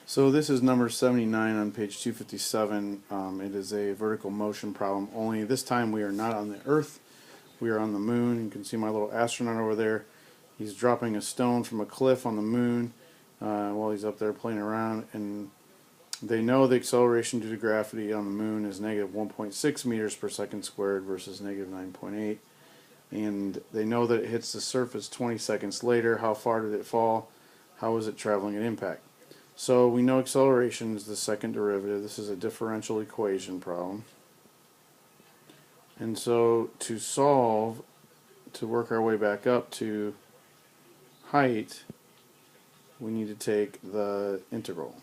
So this is number 79 on page 257. It is a vertical motion problem, only this time we are not on the Earth, we are on the moon. You can see my little astronaut over there. He's dropping a stone from a cliff on the moon while he's up there playing around, and they know the acceleration due to gravity on the moon is negative 1.6 meters per second squared versus negative 9.8, and they know that it hits the surface 20 seconds later. How far did it fall? How was it traveling at impact? So we know acceleration is the second derivative. This is a differential equation problem. And so to solve, to work our way back up to height, we need to take the integral.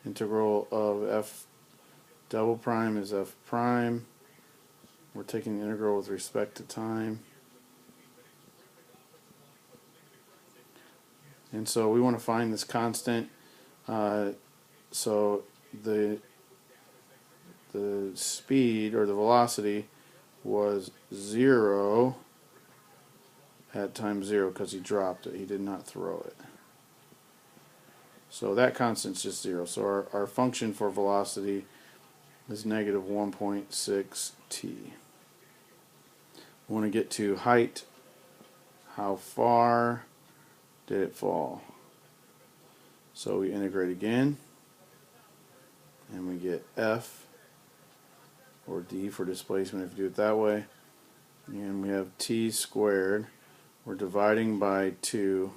Integral of f double prime is f prime. We're taking the integral with respect to time. And so we want to find this constant. So the speed or the velocity was 0 at time 0 because he dropped it. He did not throw it. So that constant's just 0. So our function for velocity is negative 1.6 t. We want to get to height. How far did it fall? So we integrate again, and we get f, or d for displacement if you do it that way, and we have t squared. We're dividing by 2,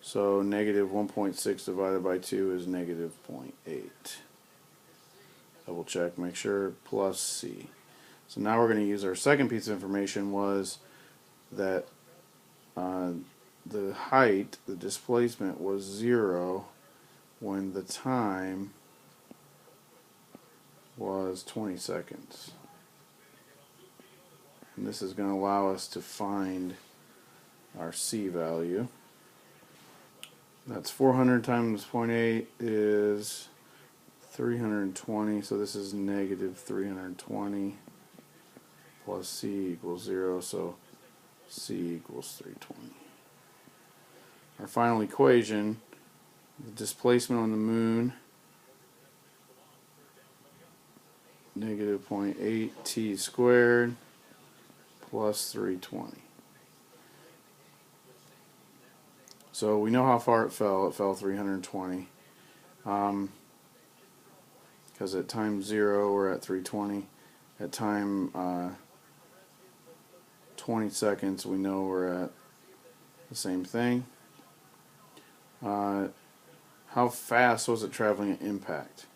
so negative 1.6 divided by 2 is negative 0.8. Double check, make sure, plus c. So now we're going to use our second piece of information, was that the height, the displacement, was 0 when the time was 20 seconds. And this is going to allow us to find our c value. That's 400 times 0.8 is 320, so this is negative 320 plus c equals 0, so c equals 320. Our final equation, the displacement on the moon, negative 0.8 t squared plus 320. So we know how far it fell. It fell 320. Because at time 0 we're at 320. At time 20 seconds we know we're at the same thing. How fast was it traveling at impact?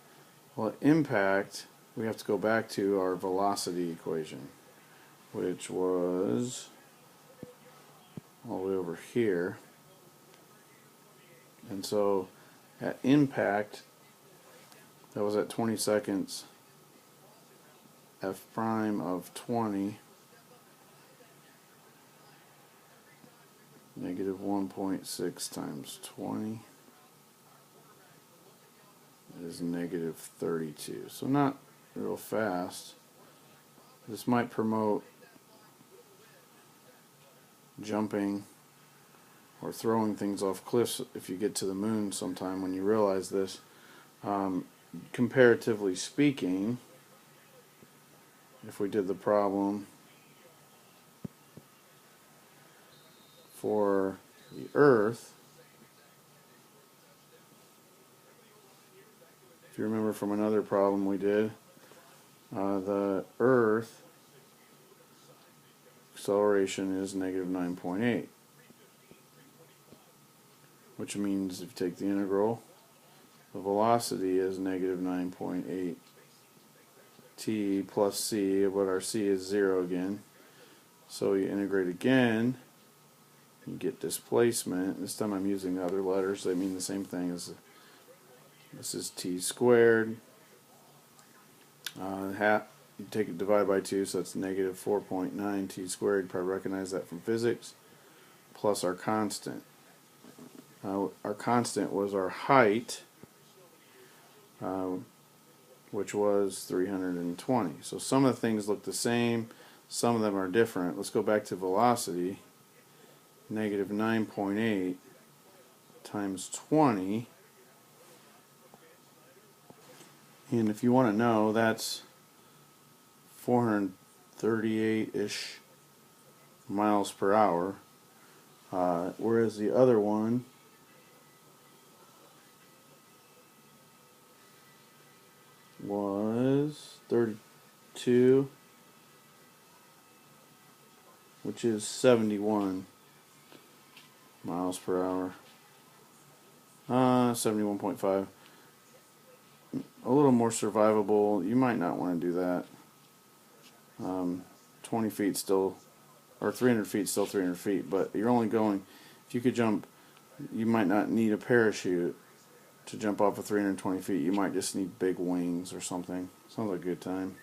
Well, at impact, we have to go back to our velocity equation, which was all the way over here. And so at impact, that was at 20 seconds, f prime of 20, negative 1.6 times 20 is negative 32. So not real fast. This might promote jumping or throwing things off cliffs if you get to the moon sometime when you realize this. Comparatively speaking, if we did the problem for the Earth, if you remember from another problem we did, the Earth acceleration is negative 9.8, which means if you take the integral, the velocity is negative 9.8 t plus c, but our c is 0 again. So you integrate again, you get displacement. This time I'm using other letters. They mean the same thing as this is t squared. You take it divided by 2, so it's negative 4.9 t squared. You probably recognize that from physics. Plus our constant. Our constant was our height, which was 320. So some of the things look the same, some of them are different. Let's go back to velocity. Negative 9.8 times 20 And if you want to know, that's 438-ish miles per hour. Whereas the other one was 32, which is 71 miles per hour. 71.5. A little more survivable. You might not want to do that. 20 feet still, or 300 feet still 300 feet, but you're only going, if you could jump, you might not need a parachute to jump off of 320 feet. You might just need big wings or something. Sounds like a good time.